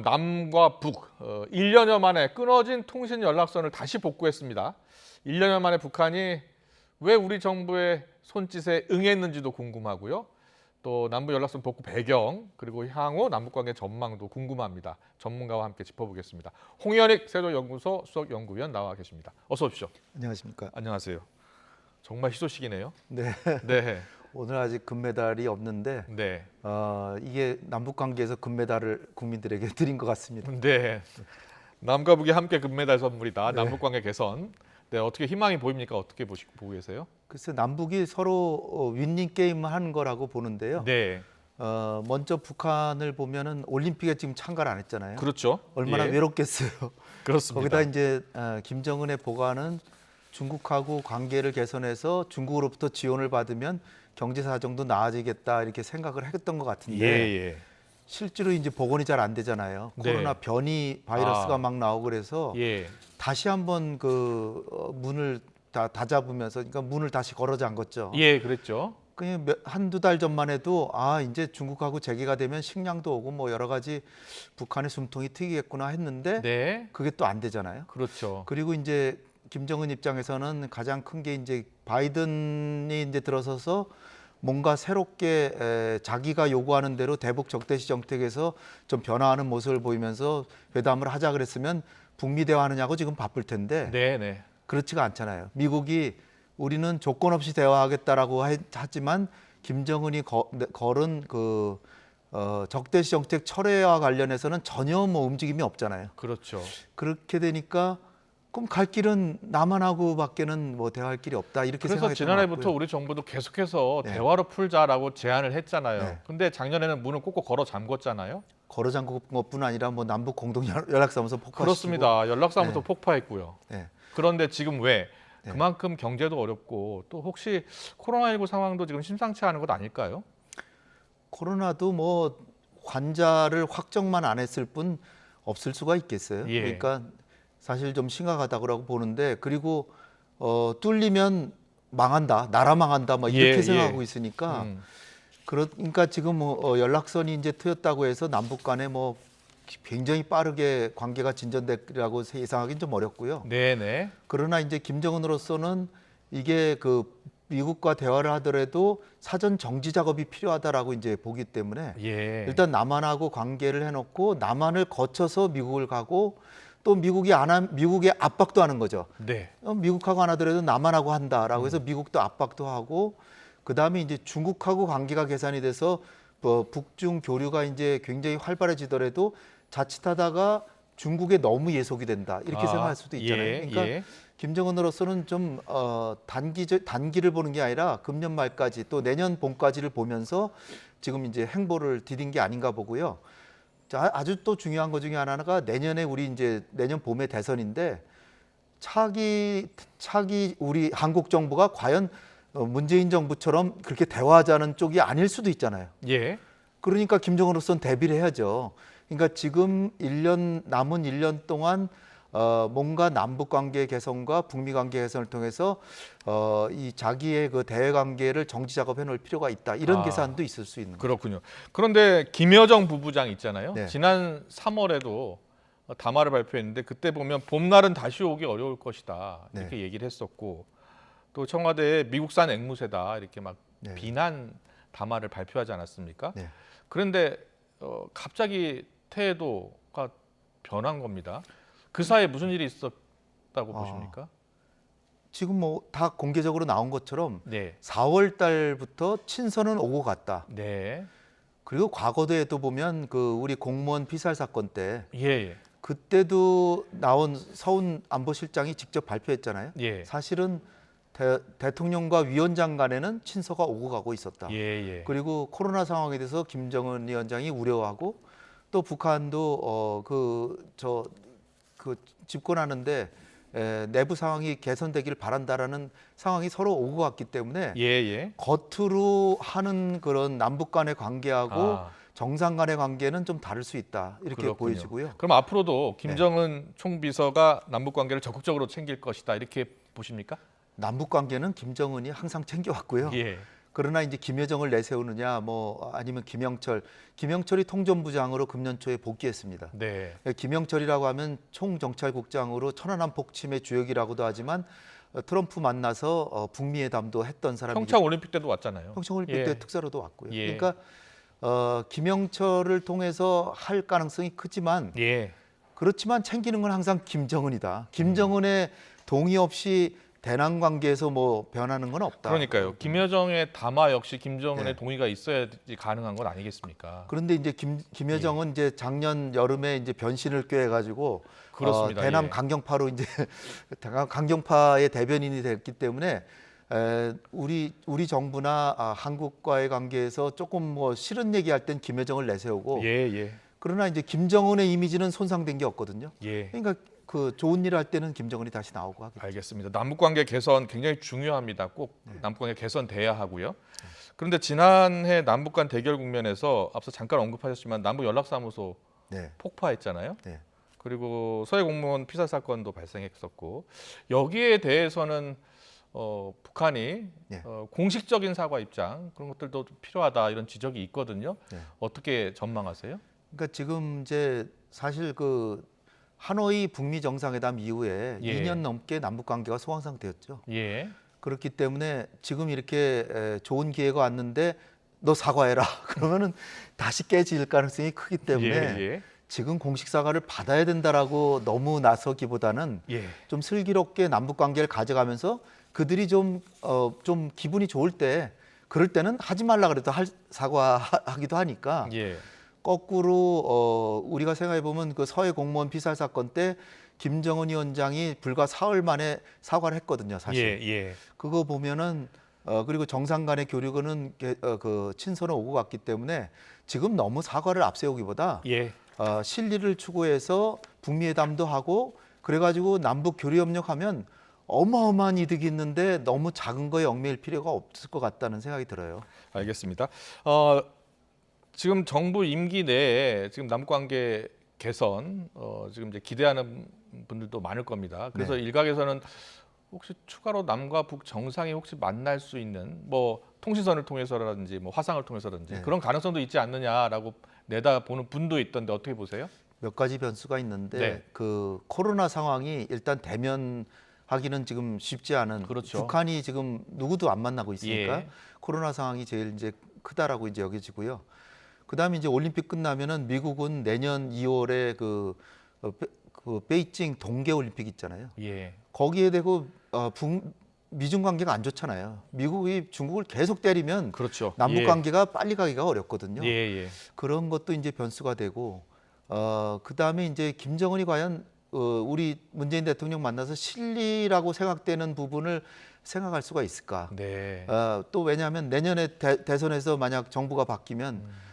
남과 북 1년여 만에 끊어진 통신 연락선을 다시 복구했습니다. 1년여 만에 북한이 왜 우리 정부의 손짓에 응했는지도 궁금하고요. 또 남북 연락선 복구 배경 그리고 향후 남북관계 전망도 궁금합니다. 전문가와 함께 짚어보겠습니다. 홍현익 세종연구소 수석연구위원 나와 계십니다. 어서 오십시오. 안녕하십니까. 안녕하세요. 정말 희소식이네요. 네. 네. 오늘 아직 금메달이 없는데 네. 이게 남북 관계에서 금메달을 국민들에게 드린 것 같습니다. 네. 남과 북이 함께 금메달 선물이다. 네. 남북관계 개선. 네, 어떻게 희망이 보입니까? 어떻게 보고 계세요? 글쎄 남북이 서로 윈윈 게임을 하는 거라고 보는데요. 네. 먼저 북한을 보면은 올림픽에 지금 참가를 안 했잖아요. 그렇죠. 얼마나 예. 외롭겠어요. 그렇습니다. 거기다 이제 김정은의 보관은 중국하고 관계를 개선해서 중국으로부터 지원을 받으면 경제 사정도 나아지겠다 이렇게 생각을 했던 것 같은데 예. 실제로 이제 복원이 잘 안 되잖아요. 네. 코로나 변이 바이러스가 막 나오고 그래서 예. 다시 한번 그 문을 다 잡으면서 그러니까 문을 다시 걸어 잠궜죠. 예, 그랬죠. 그냥 한두 달 전만 해도 이제 중국하고 재개가 되면 식량도 오고 뭐 여러 가지 북한의 숨통이 트이겠구나 했는데 네. 그게 또 안 되잖아요. 그렇죠. 그리고 이제 김정은 입장에서는 가장 큰 게 이제 바이든이 이제 들어서서 뭔가 새롭게 자기가 요구하는 대로 대북 적대시 정책에서 좀 변화하는 모습을 보이면서 회담을 하자 그랬으면 북미 대화하느냐고 지금 바쁠 텐데 네. 그렇지가 않잖아요. 미국이 우리는 조건 없이 대화하겠다라고 하지만 김정은이 걸은 그 적대시 정책 철회와 관련해서는 전혀 뭐 움직임이 없잖아요. 그렇죠. 그렇게 되니까 그럼 갈 길은 남한하고밖에는 뭐 대화할 길이 없다 이렇게 그래서 생각했던 지난해부터 것 같고요. 우리 정부도 계속해서 네. 대화로 풀자라고 제안을 했잖아요. 네. 근데 작년에는 문을 꼭꼭 걸어 잠궜잖아요. 걸어 잠근 것뿐 아니라 뭐 남북 공동 연락사무소 폭파시키고 그렇습니다. 연락사무소 네. 폭파했고요. 네. 그런데 지금 왜 네. 그만큼 경제도 어렵고 또 혹시 코로나19 상황도 지금 심상치 않은 것 아닐까요? 코로나도 뭐 환자를 확정만 안 했을 뿐 없을 수가 있겠어요. 예. 그러니까 사실 좀 심각하다고 보는데 그리고 뚫리면 망한다, 나라 망한다, 막 이렇게 생각하고 있으니까 그러니까 지금 뭐 연락선이 이제 트였다고 해서 남북 간에 뭐 굉장히 빠르게 관계가 진전되리라고 예상하기는 좀 어렵고요. 네네. 그러나 이제 김정은으로서는 이게 그 미국과 대화를 하더라도 사전 정지 작업이 필요하다라고 이제 보기 때문에 예. 일단 남한하고 관계를 해놓고 남한을 거쳐서 미국을 가고 또 미국이 미국에 압박도 하는 거죠. 네. 미국하고 안 하더라도 남한하고 한다라고 해서 미국도 압박도 하고 그다음에 이제 중국하고 관계가 개선이 돼서 북중 교류가 이제 굉장히 활발해지더라도 자칫하다가 중국에 너무 예속이 된다 이렇게 생각할 수도 있잖아요. 그러니까 김정은으로서는 좀 단기를 보는 게 아니라 금년 말까지 또 내년 봄까지를 보면서 지금 이제 행보를 디딘 게 아닌가 보고요. 자, 아주 또 중요한 것 중에 하나가 내년에 우리 이제 내년 봄에 대선인데 차기 우리 한국 정부가 과연 문재인 정부처럼 그렇게 대화하자는 쪽이 아닐 수도 있잖아요. 예. 그러니까 김정은으로서는 대비를 해야죠. 그러니까 지금 남은 1년 동안 뭔가 남북 관계 개선과 북미 관계 개선을 통해서 이 자기의 그 대외 관계를 정지 작업해 놓을 필요가 있다. 이런 계산도 있을 수 있는 거죠. 그렇군요. 그런데 김여정 부부장 있잖아요. 네. 지난 3월에도 담화를 발표했는데 그때 보면 봄날은 다시 오기 어려울 것이다. 이렇게 얘기를 했었고 또 청와대에 미국산 앵무새다 이렇게 막 비난 담화를 발표하지 않았습니까? 네. 그런데 갑자기 태도가 변한 겁니다. 그 사이에 무슨 일이 있었다고 보십니까? 지금 뭐 다 공개적으로 나온 것처럼 네. 4월 달부터 친선은 오고 갔다. 네. 그리고 과거에도 보면 그 우리 공무원 피살 사건 때 예. 그때도 나온 서훈 안보실장이 직접 발표했잖아요. 예. 사실은 대통령과 위원장 간에는 친서가 오고 가고 있었다. 예. 그리고 코로나 상황에 대해서 김정은 위원장이 우려하고 또 북한도 집권하는데 내부 상황이 개선되기를 바란다라는 상황이 서로 오고 갔기 때문에 겉으로 하는 그런 남북 간의 관계하고 정상 간의 관계는 좀 다를 수 있다 이렇게 그렇군요. 보여지고요. 그럼 앞으로도 김정은 총비서가 남북 관계를 적극적으로 챙길 것이다 이렇게 보십니까? 남북 관계는 김정은이 항상 챙겨왔고요. 예. 그러나 이제 김여정을 내세우느냐, 뭐 아니면 김영철이 통전부장으로 금년 초에 복귀했습니다. 네. 김영철이라고 하면 총정찰국장으로 천안함 폭침의 주역이라고도 하지만 트럼프 만나서 북미 회담도 했던 사람이죠. 평창 올림픽 때도 왔잖아요. 평창 올림픽 예. 때 특사로도 왔고요. 예. 그러니까 김영철을 통해서 할 가능성이 크지만 예. 그렇지만 챙기는 건 항상 김정은이다. 김정은의 동의 없이 대남 관계에서 뭐 변하는 건 없다. 그러니까요. 김여정의 담화 역시 김정은의 네. 동의가 있어야지 가능한 건 아니겠습니까? 그런데 이제 김여정은 이제 작년 여름에 이제 변신을 꾀해가지고 그렇습니다. 대남 예. 강경파로 이제 강경파의 대변인이 됐기 때문에 우리 정부나 한국과의 관계에서 조금 뭐 싫은 얘기할 땐 김여정을 내세우고 예, 예. 그러나 이제 김정은의 이미지는 손상된 게 없거든요. 예. 그러니까 그 좋은 일 할 때는 김정은이 다시 나오고 하겠죠. 알겠습니다. 남북관계 개선 굉장히 중요합니다. 꼭 남북관계 개선돼야 하고요. 그런데 지난해 남북간 대결 국면에서 앞서 잠깐 언급하셨지만 남북 연락사무소 네. 폭파했잖아요. 네. 그리고 서해 공무원 피살 사건도 발생했었고 여기에 대해서는 북한이 네. 공식적인 사과 입장 그런 것들도 필요하다 이런 지적이 있거든요. 네. 어떻게 전망하세요? 그러니까 지금 이제 사실 그 하노이 북미 정상회담 이후에 예. 2년 넘게 남북 관계가 소강 상태였죠. 예. 그렇기 때문에 지금 이렇게 좋은 기회가 왔는데 너 사과해라 그러면은 다시 깨질 가능성이 크기 때문에 예. 지금 공식 사과를 받아야 된다라고 너무 나서기보다는 예. 좀 슬기롭게 남북 관계를 가져가면서 그들이 좀 기분이 좋을 때 그럴 때는 하지 말라 그래도 사과하기도 하니까 예. 거꾸로 우리가 생각해 보면 그 서해 공무원 피살 사건 때 김정은 위원장이 불과 사흘 만에 사과를 했거든요, 사실. 예. 그거 보면은 그리고 정상 간의 교류는 그 친선을 오고 갔기 때문에 지금 너무 사과를 앞세우기보다 예. 실리를 추구해서 북미 회담도 하고 그래가지고 남북 교류 협력하면 어마어마한 이득이 있는데 너무 작은 거에 얽매일 필요가 없을 것 같다는 생각이 들어요. 알겠습니다. 지금 정부 임기 내에 지금 남북관계 개선 지금 이제 기대하는 분들도 많을 겁니다. 그래서 네. 일각에서는 혹시 추가로 남과 북 정상이 혹시 만날 수 있는 뭐 통신선을 통해서라든지 뭐 화상을 통해서라든지 네. 그런 가능성도 있지 않느냐라고 내다보는 분도 있던데 어떻게 보세요? 몇 가지 변수가 있는데 네. 그 코로나 상황이 일단 대면하기는 지금 쉽지 않은 그렇죠. 북한이 지금 누구도 안 만나고 있으니까 예. 코로나 상황이 제일 이제 크다라고 이제 여겨지고요. 그다음에 이제 올림픽 끝나면은 미국은 내년 2월에 그 베이징 동계 올림픽 있잖아요. 예. 거기에 대고 미중 관계가 안 좋잖아요. 미국이 중국을 계속 때리면 그렇죠. 남북 관계가 빨리 가기가 어렵거든요. 예. 그런 것도 이제 변수가 되고 그다음에 이제 김정은이 과연 우리 문재인 대통령 만나서 실리라고 생각되는 부분을 생각할 수가 있을까? 네. 또 왜냐하면 내년에 대선에서 만약 정부가 바뀌면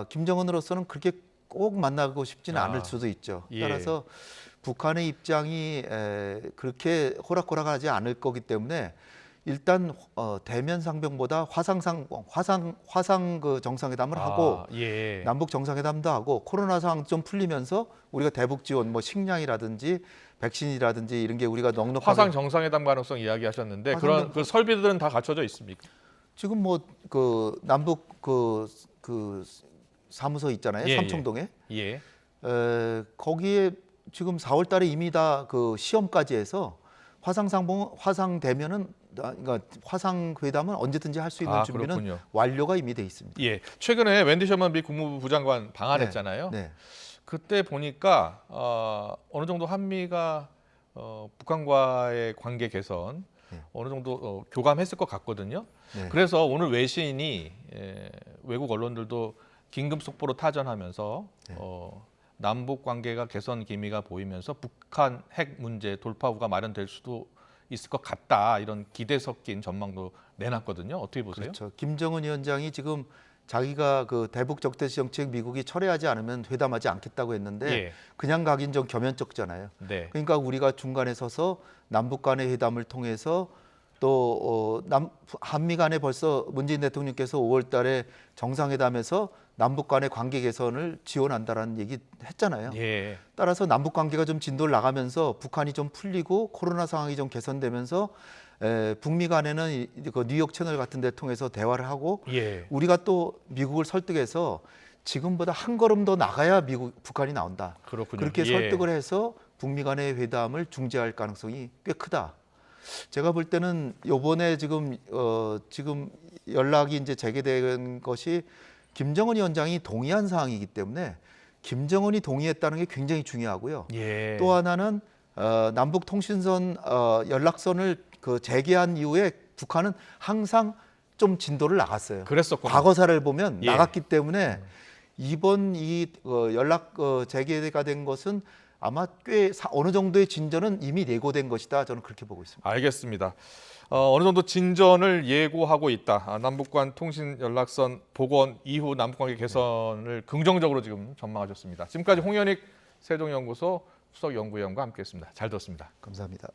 김정은으로서는 그렇게 꼭 만나고 싶지는 않을 수도 있죠. 예. 따라서 북한의 입장이 그렇게 호락호락하지 않을 거기 때문에 일단 대면 상병보다 화상 그 정상회담을 하고 예. 남북 정상회담도 하고 코로나 상황 좀 풀리면서 우리가 대북 지원 뭐 식량이라든지 백신이라든지 이런 게 우리가 넉넉하게 화상 정상회담 가능성 이야기하셨는데 그런 그 설비들은 다 갖춰져 있습니까? 지금 뭐 그 남북 그 사무소 있잖아요. 예, 삼청동에 예. 거기에 지금 4월달에 이미 다 그 시험까지 해서 화상 대면은 그러니까 화상 회담은 언제든지 할 수 있는 준비는 그렇군요. 완료가 이미 돼 있습니다. 예. 최근에 웬디 셔먼 미 국무부 장관 방한했잖아요. 네. 그때 보니까 어느 정도 한미가 북한과의 관계 개선 네. 어느 정도 교감했을 것 같거든요. 네. 그래서 오늘 외신이 외국 언론들도 긴급 속보로 타전하면서 네. 남북 관계가 개선 기미가 보이면서 북한 핵 문제 돌파구가 마련될 수도 있을 것 같다 이런 기대 섞인 전망도 내놨거든요. 어떻게 보세요? 그렇죠. 김정은 위원장이 지금 자기가 그 대북 적대시 정책 미국이 철회하지 않으면 회담하지 않겠다고 했는데 예. 그냥 가긴 좀 겸연쩍잖아요. 네. 그러니까 우리가 중간에 서서 남북 간의 회담을 통해서 또 한미 간에 벌써 문재인 대통령께서 5월 달에 정상회담에서 남북 간의 관계 개선을 지원한다라는 얘기 했잖아요. 예. 따라서 남북 관계가 좀 진도를 나가면서 북한이 좀 풀리고 코로나 상황이 좀 개선되면서 북미 간에는 그 뉴욕 채널 같은 데 통해서 대화를 하고 예. 우리가 또 미국을 설득해서 지금보다 한 걸음 더 나가야 북한이 나온다. 그렇군요. 그렇게 예. 설득을 해서 북미 간의 회담을 중지할 가능성이 꽤 크다. 제가 볼 때는 요번에 지금 연락이 이제 재개된 것이 김정은 위원장이 동의한 사항이기 때문에 김정은이 동의했다는 게 굉장히 중요하고요. 예. 또 하나는 남북 통신선 연락선을 그 재개한 이후에 북한은 항상 좀 진도를 나갔어요. 그랬었군요. 과거사를 보면 예. 나갔기 때문에 이번 이 연락 재개가 된 것은 아마 꽤 어느 정도의 진전은 이미 예고된 것이다. 저는 그렇게 보고 있습니다. 알겠습니다. 어느 정도 진전을 예고하고 있다. 남북 간 통신 연락선 복원 이후 남북 관계 개선을 긍정적으로 지금 전망하셨습니다. 지금까지 홍현익 세종연구소 수석 연구위원과 함께했습니다. 잘 들었습니다. 감사합니다.